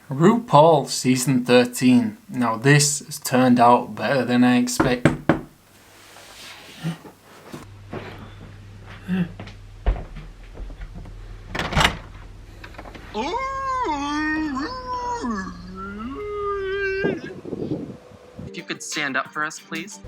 RuPaul's Season 13. Now this has turned out better than I expected. If you could stand up for us, please.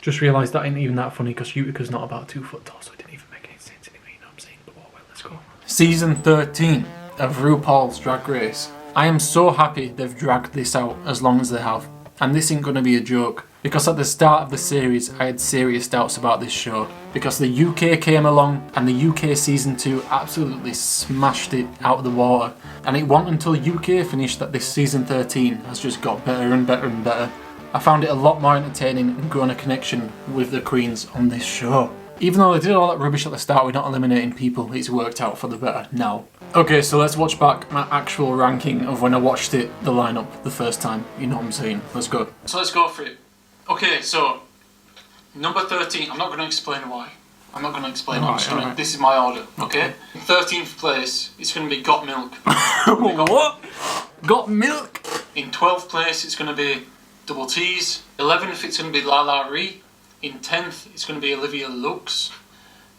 Just realised that ain't even that funny because Utica's not about 2 foot tall, so it didn't even make any sense anyway, you know what I'm saying? But oh well, let's go. Season 13 of RuPaul's Drag Race. I am so happy they've dragged this out as long as they have. And this ain't gonna be a joke. Because at the start of the series, I had serious doubts about this show. Because the UK came along and the UK Season 2 absolutely smashed it out of the water. And it wasn't until UK finished that this Season 13 has just got better and better and better. I found it a lot more entertaining and grown a connection with the queens on this show. Even though they did all that rubbish at the start, we're not eliminating people, it's worked out for the better now. Okay, so let's watch back my actual ranking of when I watched it, the lineup, the first time. You know what I'm saying? Let's go. So let's go for it. Okay, so number 13, I'm not going to explain why. I'm not going to explain why. This is my order, okay? 13th place, it's going to be Got Milk. What? Got Milk? In 12th place, it's going to be Double T's. 11th, it's going to be Lala Ree. In 10th, it's going to be Olivia Lux.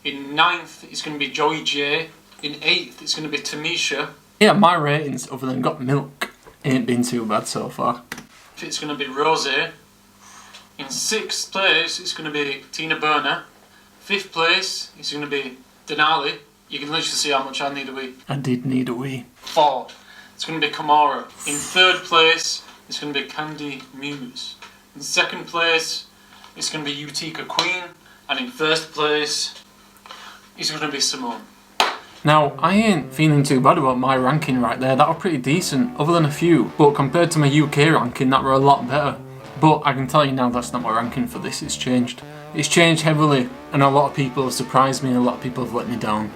In 9th, it's going to be Joey J. In 8th, it's going to be Tamisha. Yeah, my ratings, other than Got Milk, ain't been too bad so far. It's going to be Rosie. In 6th place, it's going to be Tina Burner. 5th place, it's going to be Denali. You can literally see how much I need a wee. I did need a wee. 4th, it's going to be Kamara. In 3rd place, it's going to be Candy Muse. In 2nd place, it's going to be Utica Queen. And in 1st place, it's going to be Simone. Now, I ain't feeling too bad about my ranking right there. That was pretty decent, other than a few. But compared to my UK ranking, that were a lot better. But I can tell you now that's not my ranking for this, it's changed. It's changed heavily, and a lot of people have surprised me and a lot of people have let me down.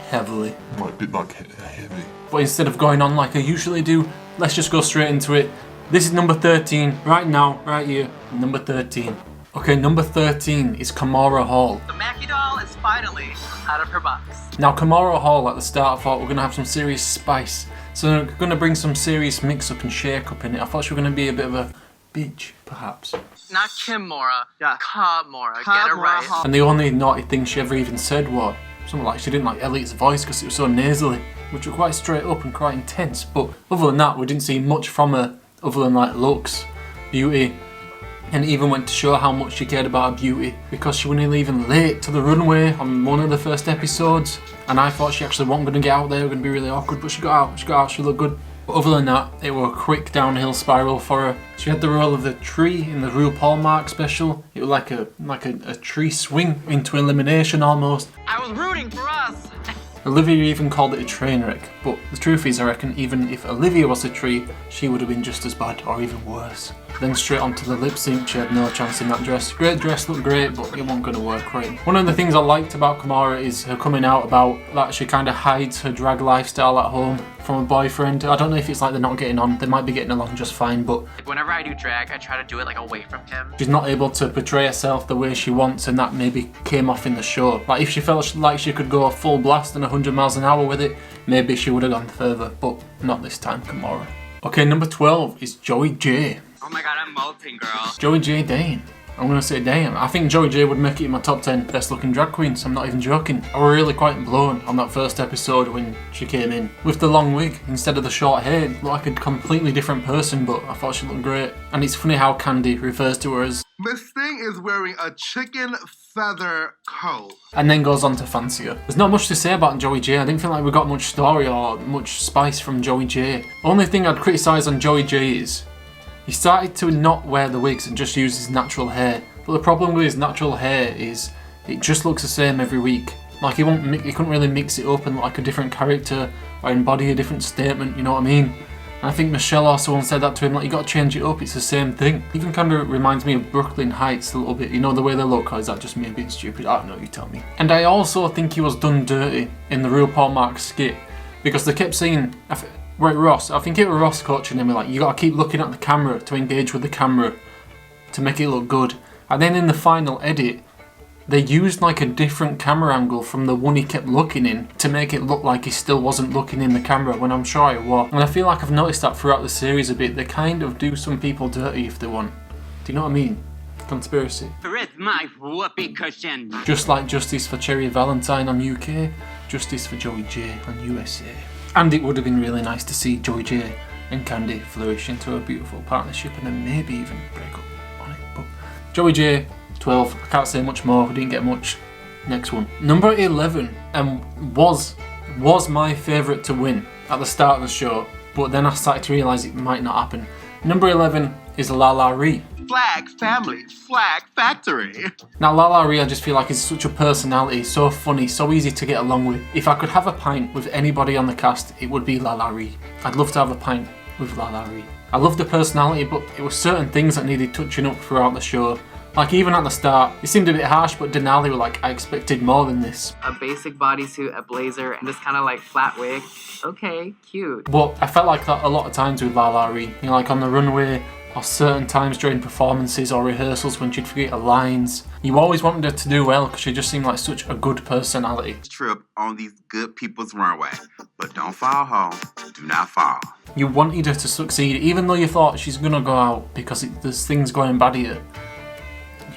Heavily. A bit like heavy. But instead of going on like I usually do, let's just go straight into it. This is number 13, right now, right here, number 13. Okay, number 13 is Kamara Hall. The Mackie doll is finally out of her box. Now Kamara Hall, at the start I thought we're going to have some serious spice. So we're going to bring some serious mix up and shake up in it. I thought she was going to be a bit of a bitch, perhaps. Not Kim Mora, Kamora, get it right. And the only naughty thing she ever even said was something like she didn't like Elliot's voice because it was so nasally, which was quite straight up and quite intense. But other than that, we didn't see much from her other than like looks, beauty, and it even went to show how much she cared about her beauty because she wasn't even late to the runway on one of the first episodes. And I thought she actually wasn't going to get out there, it was going to be really awkward, but she got out, she looked good. But other than that, it was a quick downhill spiral for her. She had the role of the tree in the RuPaul Mark special. It was like a tree swing into elimination almost. I was rooting for us. Olivia even called it a train wreck, but the truth is I reckon even if Olivia was a tree, she would have been just as bad or even worse. Then straight onto the lip sync, she had no chance in that dress. Great dress, looked great, but it wasn't going to work right. One of the things I liked about Kamara is her coming out about that she kind of hides her drag lifestyle at home from a boyfriend. I don't know if it's like they're not getting on, they might be getting along just fine, but whenever I do drag, I try to do it like away from him. She's not able to portray herself the way she wants, and that maybe came off in the show. Like if she felt like she could go full blast and 100 miles an hour with it, maybe she would have gone further, but not this time, Kamara. Okay, number 12 is Joey J. Oh my god, I'm molting, girl. Joey J, damn. I'm gonna say damn. I think Joey J would make it in my top 10 best looking drag queens, I'm not even joking. I was really quite blown on that first episode when she came in. With the long wig instead of the short hair, it looked like a completely different person, but I thought she looked great. And it's funny how Candy refers to her as Miss Thing is wearing a chicken feather coat. And then goes on to fancy her. There's not much to say about Joey J. I didn't feel like we got much story or much spice from Joey J. Only thing I'd criticise on Joey J is he started to not wear the wigs and just use his natural hair. But the problem with his natural hair is it just looks the same every week. Like he couldn't really mix it up and look like a different character or embody a different statement, you know what I mean? And I think Michelle also once said that to him, like you gotta change it up, it's the same thing. Even kind of reminds me of Brooklyn Heights a little bit, you know, the way they look, or is that just me being stupid? I don't know, you tell me. And I also think he was done dirty in the RuPaul Mark skit, because they kept saying, Ross, I think it was Ross coaching him, like you gotta keep looking at the camera to engage with the camera to make it look good. And then in the final edit, they used like a different camera angle from the one he kept looking in to make it look like he still wasn't looking in the camera when I'm sure he was. And I feel like I've noticed that throughout the series a bit. They kind of do some people dirty if they want. Do you know what I mean? Conspiracy. Where's my whoopee cushion? Just like justice for Cherry Valentine on UK, justice for Joey J on USA. And it would have been really nice to see Joey J and Candy flourish into a beautiful partnership and then maybe even break up on it. But Joey J, 12, I can't say much more, we didn't get much. Next one. Number 11, and was my favourite to win at the start of the show, but then I started to realise it might not happen. Number 11 is Lala Ree. Flag family, flag factory. Now Lala Ree, I just feel like is such a personality, so funny, so easy to get along with. If I could have a pint with anybody on the cast, it would be Lala Ree. I'd love to have a pint with Lala Ree. I love the personality, but it was certain things that needed touching up throughout the show. Like even at the start, it seemed a bit harsh, but Denali were like, I expected more than this. A basic bodysuit, a blazer, and this kind of like flat wig. Okay, cute. But I felt like that a lot of times with Lala Ree. You know, like on the runway, or certain times during performances or rehearsals when she'd forget her lines. You always wanted her to do well because she just seemed like such a good personality. Trip on these good people's runway, but don't fall home. Do not fall. You wanted her to succeed, even though you thought she's gonna go out because there's things going bad here.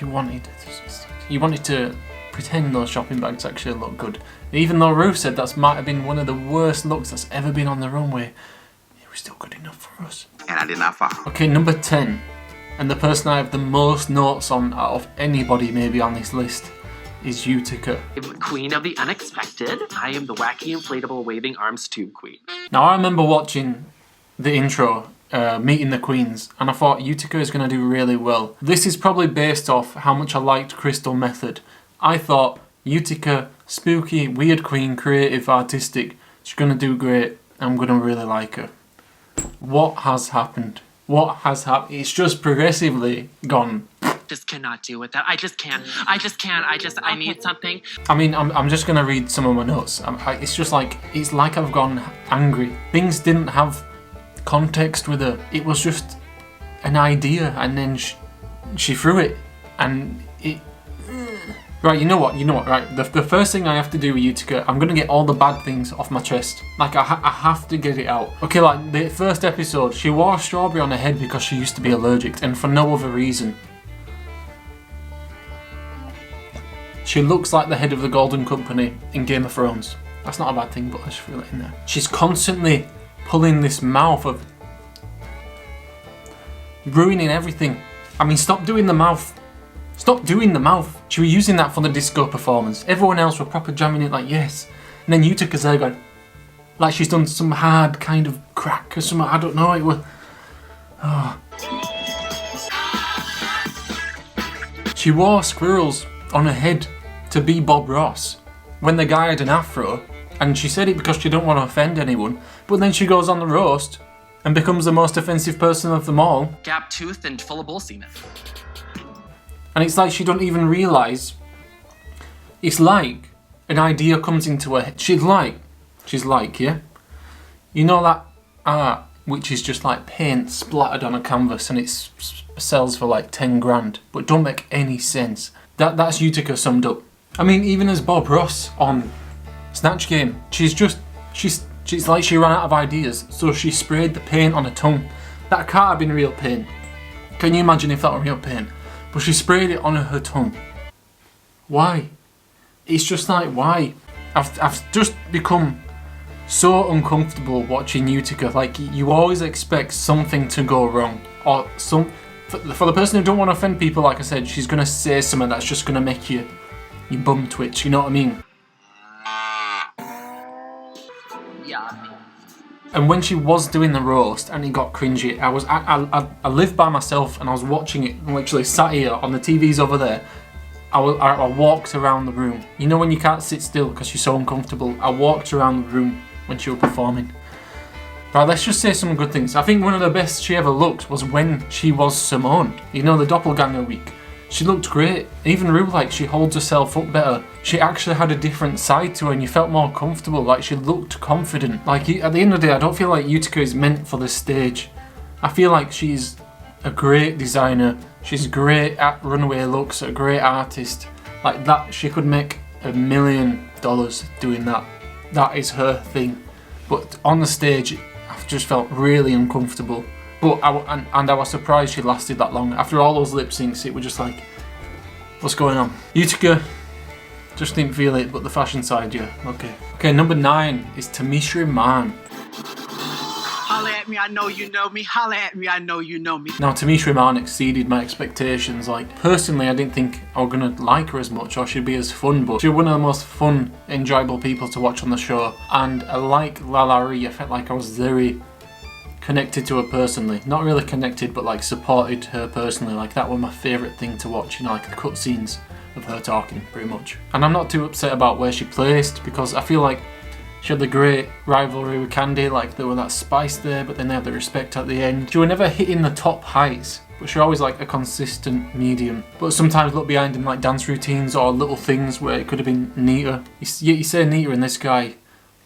You wanted her to succeed. You wanted to pretend those shopping bags actually look good. Even though Ru said that might have been one of the worst looks that's ever been on the runway, it was still good enough for us. And I did not fall. Okay, number 10, and the person I have the most notes on out of anybody maybe on this list is Utica. Queen of the unexpected. I am the wacky inflatable waving arms tube queen. Now I remember watching the intro, Meeting the Queens, and I thought Utica is going to do really well. This is probably based off how much I liked Crystal Method. I thought Utica, spooky, weird queen, creative, artistic, she's going to do great. I'm going to really like her. What has happened? What has happened? It's just progressively gone. Just cannot deal with that. I just can't. I need something. I mean, I'm just going to read some of my notes. It's just like, it's like I've gone angry. Things didn't have context with her. It was just an idea and then she threw it. And it... Right, you know what, right, the first thing I have to do with Utica, I'm gonna get all the bad things off my chest. Like, I have to get it out. Okay, like, the first episode, she wore a strawberry on her head because she used to be allergic, and for no other reason. She looks like the head of the Golden Company in Game of Thrones. That's not a bad thing, but I just feel it in there. She's constantly pulling this mouth of... ruining everything. I mean, stop doing the mouth. Stop doing the mouth. She was using that for the disco performance. Everyone else were proper jamming it like, yes. And then Utica's there going, like she's done some hard kind of crack or something, I don't know, it was... Oh. She wore squirrels on her head to be Bob Ross when the guy had an afro, and she said it because she didn't want to offend anyone, but then she goes on the roast and becomes the most offensive person of them all. Gap-toothed and full of bull semen. And it's like she don't even realise. It's like an idea comes into her head. She's like, yeah? You know that art which is just like paint splattered on a canvas and it sells for like 10 grand, but don't make any sense. That's Utica summed up. I mean, even as Bob Ross on Snatch Game, she's like she ran out of ideas, so she sprayed the paint on her tongue. That can't have been real paint. Can you imagine if that were real paint? But she sprayed it on her tongue. Why? It's just like, why? I've just become so uncomfortable watching Utica. Like, you always expect something to go wrong. Or for the person who don't want to offend people, like I said, she's going to say something that's just going to make your bum twitch, you know what I mean? Yeah. And when she was doing the roast and it got cringy, I lived by myself and I was watching it, literally sat here on the TVs over there. I walked around the room. You know when you can't sit still because you're so uncomfortable? I walked around the room when she was performing. Right, let's just say some good things. I think one of the best she ever looked was when she was Simone. You know, the doppelganger week. She looked great. Even Ru, like, she holds herself up better. She actually had a different side to her and you felt more comfortable. Like, she looked confident. Like, at the end of the day, I don't feel like Utica is meant for the stage. I feel like she's a great designer. She's great at runway looks, a great artist. Like that, she could make $1 million doing that. That is her thing. But on the stage, I just felt really uncomfortable. But I was surprised she lasted that long. After all those lip syncs, it was just like, what's going on? Utica, just didn't feel it, but the fashion side, yeah, okay. Okay, number 9 is Tamisha Iman. Holla at me, I know you know me. Holla at me, I know you know me. Now, Tamisha Iman exceeded my expectations. Like, personally, I didn't think I was gonna like her as much or she'd be as fun, but she's one of the most fun, enjoyable people to watch on the show. And like Lala Ree, I felt like I was very connected to her personally. Not really connected, but like supported her personally. Like, that was my favourite thing to watch, you know, like the cutscenes of her talking, pretty much. And I'm not too upset about where she placed, because I feel like she had the great rivalry with Candy, like there was that spice there, but then they had the respect at the end. She was never hitting the top heights, but she always like a consistent medium. But sometimes look behind in like dance routines or little things where it could have been neater. You say neater, and this guy,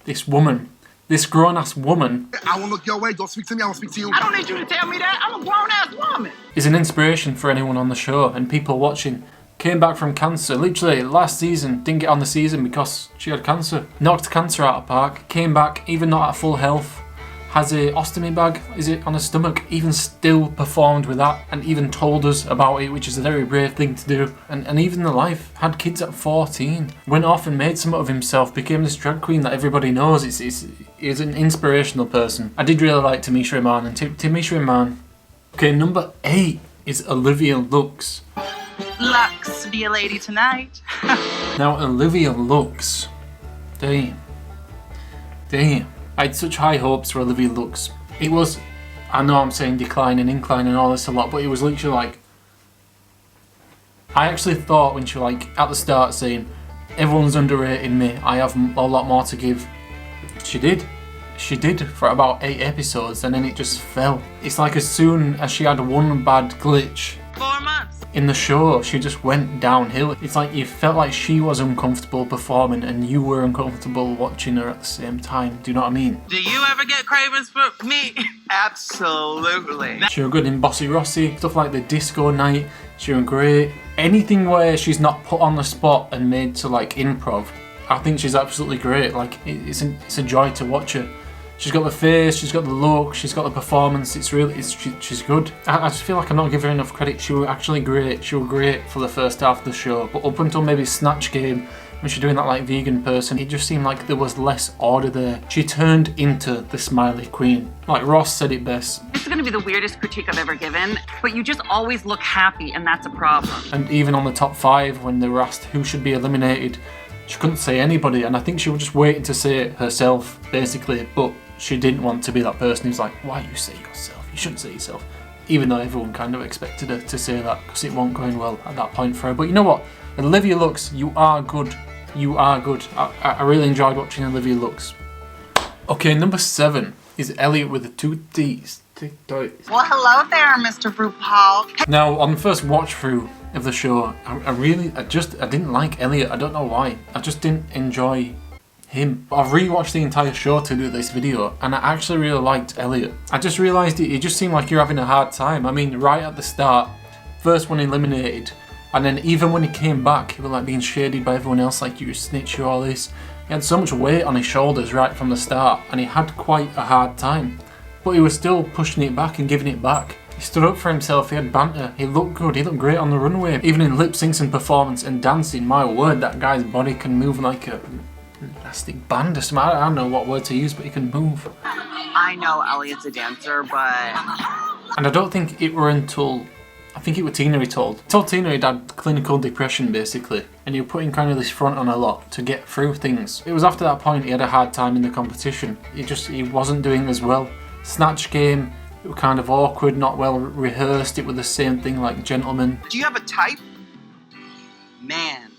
this woman, this grown-ass woman, I won't look your way. Don't speak to me. I won't speak to you. I don't need you to tell me that. I'm a grown-ass woman. is an inspiration for anyone on the show and people watching. Came back from cancer, literally last season, didn't get on the season because she had cancer. Knocked cancer out of park, came back, even not at full health, has a ostomy bag, is it, on her stomach, even still performed with that and even told us about it, which is a very brave thing to do. And even the life, had kids at 14, went off and made something of himself, became this drag queen that everybody knows. He's an inspirational person. I did really like Tamisha Iman, and Tamisha Iman. Okay, number 8 is Olivia Lux. Lux, be a lady tonight. Now, Olivia Lux, damn. I had such high hopes for Olivia Lux. It was, I know I'm saying decline and incline and all this a lot, but it was literally like, I actually thought when she was like at the start saying, everyone's underrating me, I have a lot more to give. She did for about 8 episodes, and then it just fell. It's like as soon as she had one bad glitch 4 months. in the show, she just went downhill. It's like you felt like she was uncomfortable performing and you were uncomfortable watching her at the same time. Do you know what I mean? Do you ever get cravings for me? Absolutely. She was good in Bossy Rossy, stuff like the disco night. She was great. Anything where she's not put on the spot and made to like improv, I think she's absolutely great. Like, it's a joy to watch her. She's got the face, she's got the look, she's got the performance. She's good. I just feel like I'm not giving her enough credit. She was actually great. She was great for the first half of the show, but up until maybe Snatch Game, when she's doing that like vegan person, it just seemed like there was less order there. She turned into the smiley queen. Like Ross said it best. This is going to be the weirdest critique I've ever given, but you just always look happy, and that's a problem. And even on the top 5, when they were asked who should be eliminated, she couldn't say anybody, and I think she was just waiting to say it herself, basically, but she didn't want to be that person who's like, why you say yourself? You shouldn't say yourself. Even though everyone kind of expected her to say that, because it wasn't going well at that point for her. But you know what? Olivia Lux, you are good. You are good. I really enjoyed watching Olivia Lux. Okay, number 7 is Elliot with the 2 D's. Well, hello there, Mr. RuPaul. Now, on the first watch through of the show, I didn't like Elliot. I don't know why. I just didn't enjoy him. I've rewatched the entire show to do this video, and I actually really liked Elliot. I just realised it just seemed like you're having a hard time. I mean, right at the start, first one eliminated, and then even when he came back, he was like being shaded by everyone else, like you snitch, you all this. He had so much weight on his shoulders right from the start, and he had quite a hard time. But he was still pushing it back and giving it back. He stood up for himself, he had banter, he looked good, he looked great on the runway. Even in lip syncs and performance and dancing, my word, that guy's body can move like a elastic band or something. I don't know what word to use, but he can move. I know Elliot's a dancer, but... And I don't think it were until, I think it was Tina he told. He told Tina he'd had clinical depression basically, and he was putting kind of this front on a lot to get through things. It was after that point he had a hard time in the competition. He wasn't doing as well. Snatch Game, it was kind of awkward, not well rehearsed. It was the same thing like Gentlemen. Do you have a type? Man.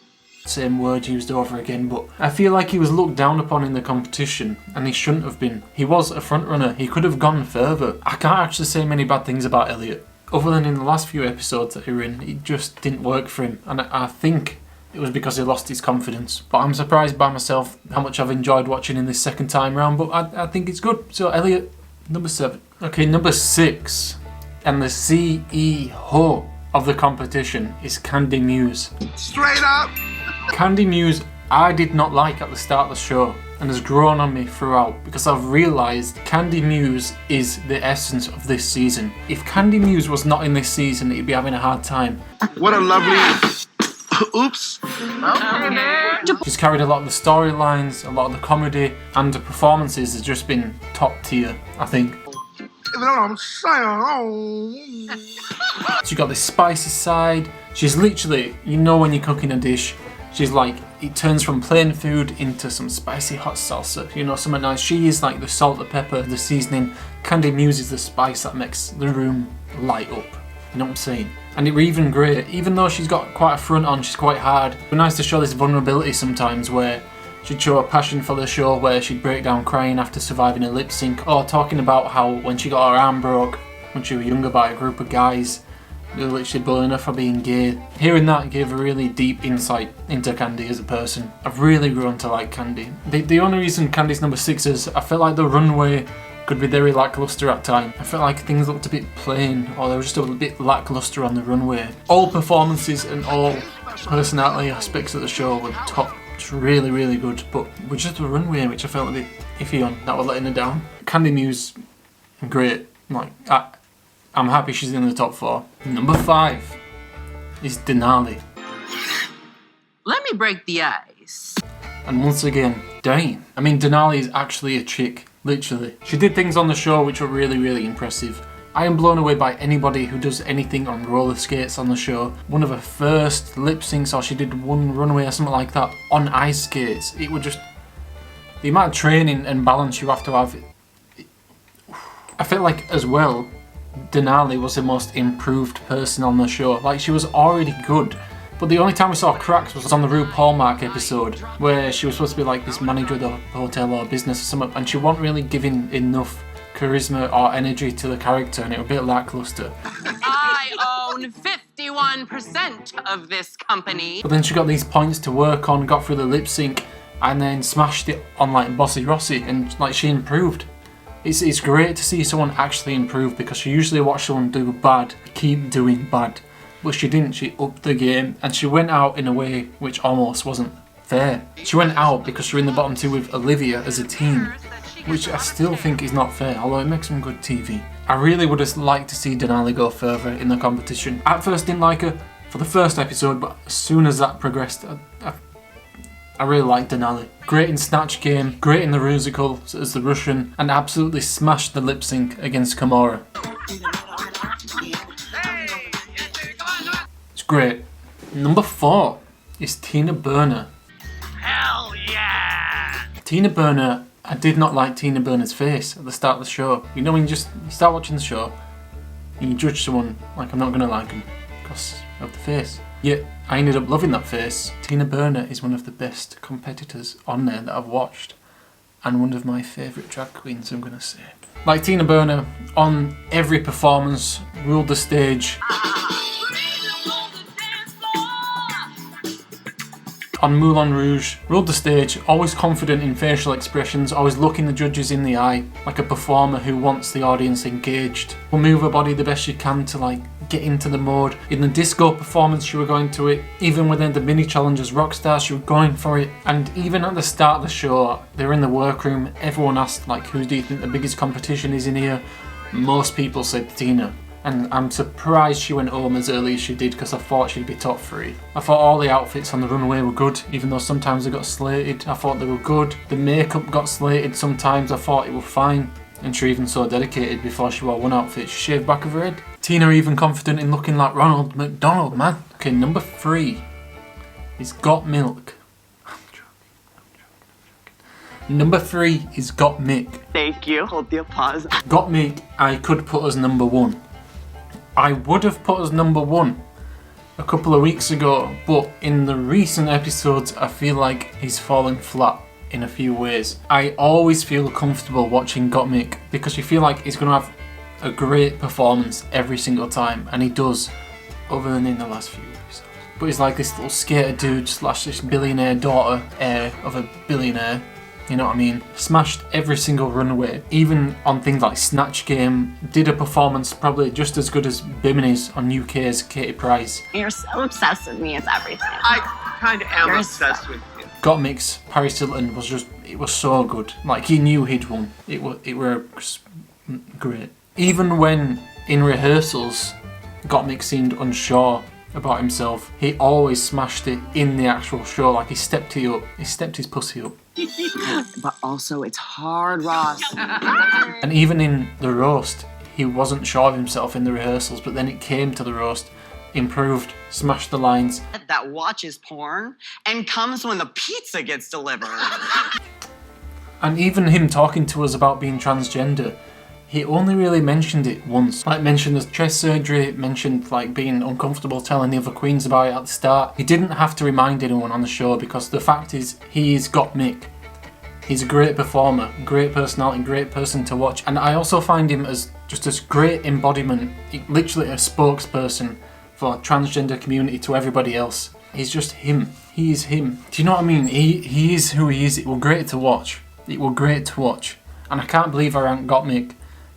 Same word used over again, but I feel like he was looked down upon in the competition, and he shouldn't have been. He was a front runner, he could have gone further. I can't actually say many bad things about Elliot, other than in the last few episodes that he were in, it just didn't work for him, and I think it was because he lost his confidence. But I'm surprised by myself how much I've enjoyed watching in this second time round, but I think it's good. So Elliot, number 7. Okay, number 6, and the CEO of the competition is Candy Muse. Straight up. Candy Muse I did not like at the start of the show and has grown on me throughout because I've realised Candy Muse is the essence of this season. If Candy Muse was not in this season, he'd be having a hard time. What a lovely... Oops. She's carried a lot of the storylines, a lot of the comedy, and the performances has just been top tier, I think. She's got this spicy side. She's literally, you know when you're cooking a dish, she's like, it turns from plain food into some spicy hot salsa, you know, something nice. She is like the salt, the pepper, the seasoning. Candy Muse is the spice that makes the room light up, you know what I'm saying? And it were even great, even though she's got quite a front on, she's quite hard. It was nice to show this vulnerability sometimes where she'd show a passion for the show, where she'd break down crying after surviving a lip sync, or talking about how when she got her arm broke when she was younger by a group of guys, they were literally bullying her for being gay. Hearing that gave a really deep insight into Candy as a person. I've really grown to like Candy. The only reason Candy's number 6 is I felt like the runway could be very lackluster at times. I felt like things looked a bit plain, or they were just a little bit lackluster on the runway. All performances and all personality aspects of the show were top. It's really, really good, but with just the runway, which I felt a bit iffy on, that was letting her down. Candy Muse, great. Like, I'm happy she's in the top 4. Number 5 is Denali. Let me break the ice. And once again, Dane. I mean, Denali is actually a chick, literally. She did things on the show which were really, really impressive. I am blown away by anybody who does anything on roller skates on the show. One of her first lip syncs, or she did one runway or something like that, on ice skates. It would just... the amount of training and balance you have to have. I feel like, as well, Denali was the most improved person on the show. Like, she was already good. But the only time we saw cracks was on the RuPaul episode, where she was supposed to be like this manager of the hotel or business or something, and she wasn't really giving enough charisma or energy to the character, and it was a bit lackluster. I own 51% of this company. But then she got these points to work on, got through the lip sync, and then smashed it on like Bossy Rosie, and like she improved. It's great to see someone actually improve, because you usually watch someone do bad, keep doing bad. But she didn't, she upped the game, and she went out in a way which almost wasn't fair. She went out because she was in the bottom 2 with Olivia as a team, which I still think is not fair, although it makes some good TV. I really would have liked to see Denali go further in the competition. At first didn't like her for the first episode, but as soon as that progressed, I really liked Denali. Great in Snatch Game, great in the musical as the Russian, and absolutely smashed the lip sync against Kimora. It's great. Number 4 is Tina Burner. Hell yeah! Tina Burner, I did not like Tina Burner's face at the start of the show. You know when you start watching the show and you judge someone like, I'm not going to like them because of the face. Yet I ended up loving that face. Tina Burner is one of the best competitors on there that I've watched, and one of my favourite drag queens, I'm going to say. Like, Tina Burner on every performance, ruled the stage. On Moulin Rouge, ruled the stage, always confident in facial expressions, always looking the judges in the eye, like a performer who wants the audience engaged. Will move her body the best she can to like get into the mode. In the disco performance, she was going to it. Even within the mini challenges Rockstar, she was going for it. And even at the start of the show, they were in the workroom, everyone asked like, who do you think the biggest competition is in here? Most people said Tina. And I'm surprised she went home as early as she did, because I thought she'd be top 3. I thought all the outfits on the runway were good, even though sometimes they got slated. I thought they were good. The makeup got slated sometimes, I thought it was fine. And she even so dedicated before she wore one outfit, she shaved back of her head. Tina even confident in looking like Ronald McDonald, man. Okay, number 3 is Got Milk. I'm joking. Number 3 is Got Mick. Thank you. Hold the applause. Got Mick, I could put as number 1. I would have put as number 1 a couple of weeks ago, but in the recent episodes I feel like he's fallen flat in a few ways. I always feel comfortable watching Gottmik because you feel like he's going to have a great performance every single time, and he does, other than in the last few episodes. But he's like this little skater dude slash this billionaire daughter, heir of a billionaire, You know what I mean? Smashed every single runway, even on things like Snatch Game. Did a performance probably just as good as Bimini's on UK's Katie Price. You're so obsessed with me, it's everything. I kind of am You're obsessed with you. Gottmik's Paris Hilton was just, it was so good. Like, he knew he'd won. It were great. Even when in rehearsals, Gottmik seemed unsure about himself, he always smashed it in the actual show. Like, he stepped his pussy up. But also, it's hard, Ross. And even in the roast, he wasn't sure of himself in the rehearsals, but then it came to the roast, improved, smashed the lines. That watches porn and comes when the pizza gets delivered. And even him talking to us about being transgender, he only really mentioned it once. Like, mentioned his chest surgery, mentioned like being uncomfortable telling the other queens about it at the start. He didn't have to remind anyone on the show, because the fact is, he's Gottmik. He's a great performer, great personality, great person to watch. And I also find him as just as great embodiment, literally a spokesperson for transgender community to everybody else. He's just him. He is him. Do you know what I mean? He is who he is. It was great to watch. It was great to watch. And I can't believe I ranked Gottmik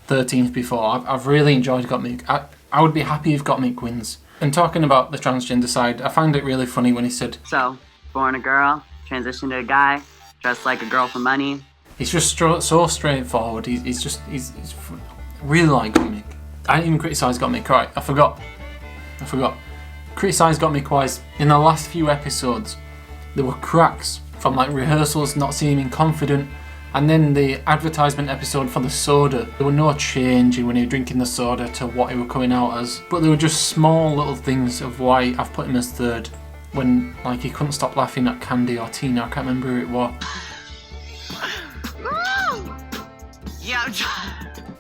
13th before. I've really enjoyed Gottmik. I would be happy if Gottmik wins. And talking about the transgender side, I find it really funny when he said, So, born a girl, transitioned to a guy, dressed like a girl for money. He's just so straightforward. He's really like Gottmik. I didn't even criticise Gottmik. Right, I forgot. Criticised Gottmik wise. In the last few episodes, there were cracks from like rehearsals, not seeming confident. And then the advertisement episode for the soda, there were no change in when he was drinking the soda to what he was coming out as. But there were just small little things of why I've put him as third. When like he couldn't stop laughing at Candy or Tina, I can't remember who it was. Yeah.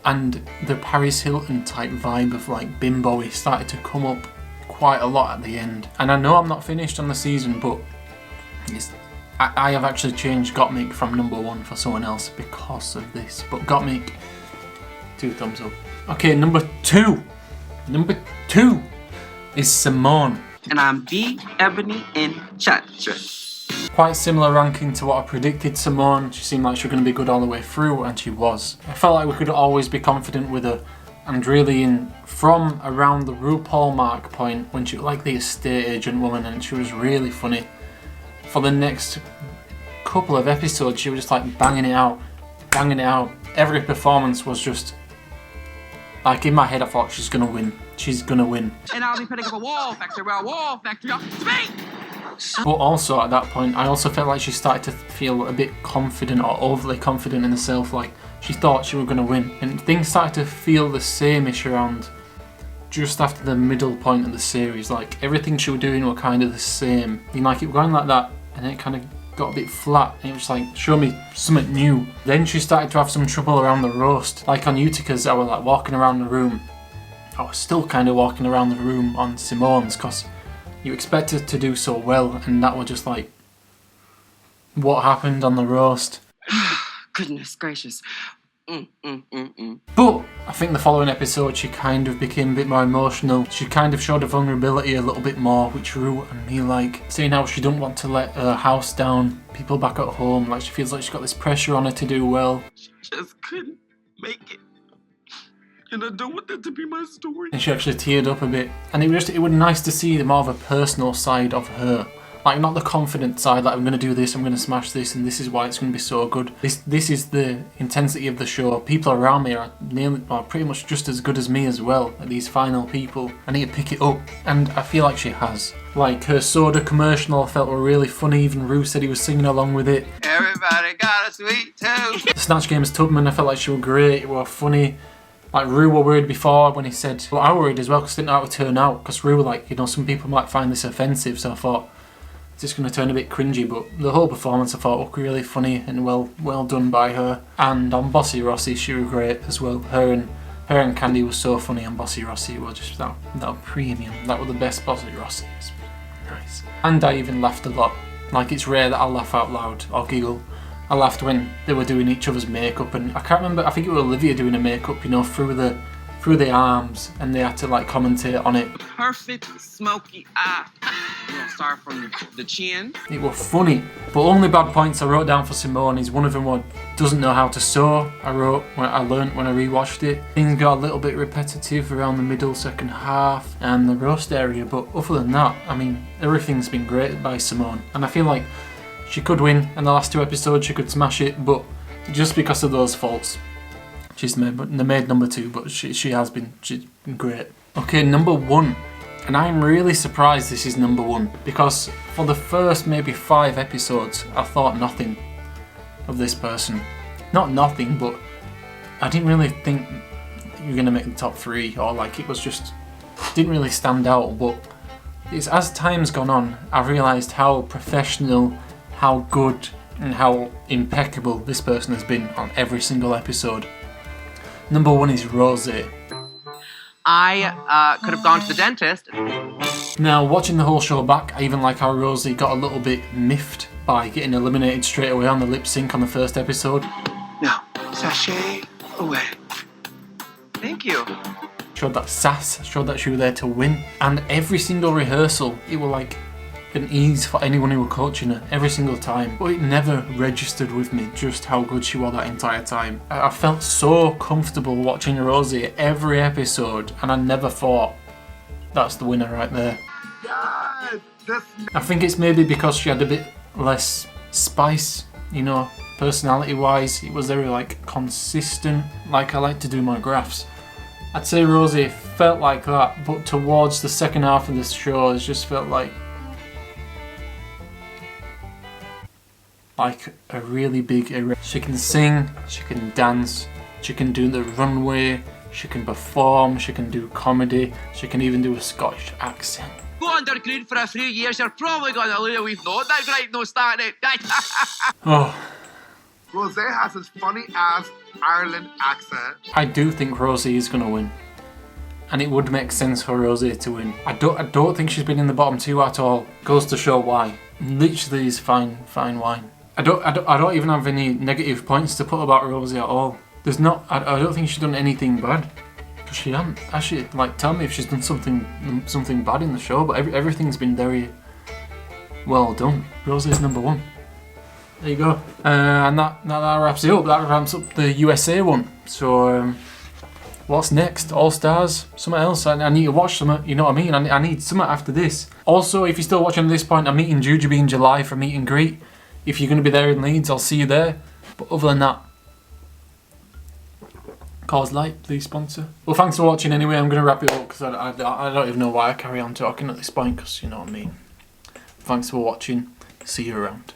And the Paris Hilton type vibe of like bimbo-y started to come up quite a lot at the end. And I know I'm not finished on the season, but I have actually changed Gottmik from number 1 for someone else because of this. But Gottmik, 2 thumbs up. Okay, number 2. Number 2 is Simone. And I'm the Ebony in Chapter. Quite similar ranking to what I predicted Simone. She seemed like she was going to be good all the way through, and she was. I felt like we could always be confident with her. And really, from around the RuPaul mark point, when she was like the estate agent woman, and she was really funny. For the next couple of episodes, she was just like banging it out. Every performance was just like, in my head I thought she's gonna win. And I'll be putting up a wall factory, to me! But also at that point, I also felt like she started to feel a bit confident or overly confident in herself, like she thought she was gonna win. And things started to feel the same-ish around just after the middle point of the series. Like everything she was doing were kind of the same. You know, like it was going like that, and then it kind of got a bit flat, and it was like, show me something new. Then she started to have some trouble around the roast. Like on Utica's, I was like walking around the room. I was still kind of walking around the room on Simone's, because you expect her to do so well, and that was just like, what happened on the roast? Goodness gracious. But I think the following episode she kind of became a bit more emotional. She kind of showed her vulnerability a little bit more, which Ru and me like. Seeing how she don't want to let her house down, people back at home, like she feels like she's got this pressure on her to do well. She just couldn't make it. And I don't want that to be my story. And she actually teared up a bit. And it was nice to see more of a personal side of her. Like, not the confident side, like I'm going to do this, I'm going to smash this, and this is why it's going to be so good. This is the intensity of the show. People around me are pretty much just as good as me as well, at these final people. I need to pick it up, and I feel like she has. Like, her soda commercial I felt were really funny, even Ru said he was singing along with it. Everybody got a sweet tooth. The Snatch Game's Tubman, I felt like she was great, it was funny. Like, Ru were worried before when he said, well, I was worried as well because I didn't know how to turn out, because Ru were like, you know, some people might find this offensive, so I thought, it's just going to turn a bit cringy, but the whole performance I thought was really funny and well done by her. And on Bossy Rossi, she was great as well. Her and Candy was so funny on Bossy Rossi. It was just that premium. That was the best Bossy Rossi. It's nice. And I even laughed a lot. Like, it's rare that I'll laugh out loud or giggle. I laughed when they were doing each other's makeup, and I can't remember, I think it was Olivia doing a makeup, you know, through the arms, and they had to like commentate on it. Perfect smoky eye. Yes. start from the chin. It was funny, but only bad points I wrote down for Simone is one of them was doesn't know how to sew. I learnt when I rewatched it. Things got a little bit repetitive around the middle, second half, and the roast area. But other than that, I mean, everything's been great by Simone, and I feel like she could win in the last 2 episodes. She could smash it, but just because of those faults, she's made number 2. But she's been great. Okay, number 1. And I'm really surprised this is number 1 because for the first maybe 5 episodes I thought nothing of this person. Not nothing, but I didn't really think you were going to make the top 3 or like it was just didn't really stand out. But it's as time's gone on I've realised how professional, how good and how impeccable this person has been on every single episode. Number 1 is Rosie. I could have gone to the dentist. Now, watching the whole show back, I even like how Rosie got a little bit miffed by getting eliminated straight away on the lip sync on the first episode. Now, sashay away. Thank you. Showed that sass, showed that she was there to win. And every single rehearsal, it was like an ease for anyone who were coaching her, every single time. But it never registered with me just how good she was that entire time. I felt so comfortable watching Rosie every episode, and I never thought, that's the winner right there. Yes, I think it's maybe because she had a bit less spice, you know, personality wise. It was very like consistent, like I like to do my graphs. I'd say Rosie felt like that, but towards the second half of this show it just felt like a really big error. She can sing, she can dance, she can do the runway, she can perform, she can do comedy, she can even do a Scottish accent. Go underground for a few years, you're probably gonna lose a wee note. That's right, no starting. Oh, Rose has this funny ass Ireland accent. I do think Rosie is gonna win, and it would make sense for Rosie to win. I don't think she's been in the bottom 2 at all. Goes to show why. Literally is fine wine. I don't even have any negative points to put about Rosie at all. There's not. I don't think she's done anything bad. Cause she hasn't. Actually, like, tell me if she's done something bad in the show. But everything's been very well done. Rosie's number 1. There you go. And that wraps it up. That wraps up the USA one. So what's next? All Stars? Something else? I need to watch something. You know what I mean? I need something after this. Also, if you're still watching at this point, I'm meeting Jujubee in July for meet and greet. If you're going to be there in Leeds, I'll see you there. But other than that, Cause Light, please sponsor. Well, thanks for watching anyway. I'm going to wrap it up because I don't even know why I carry on talking at this point because you know what I mean. Thanks for watching. See you around.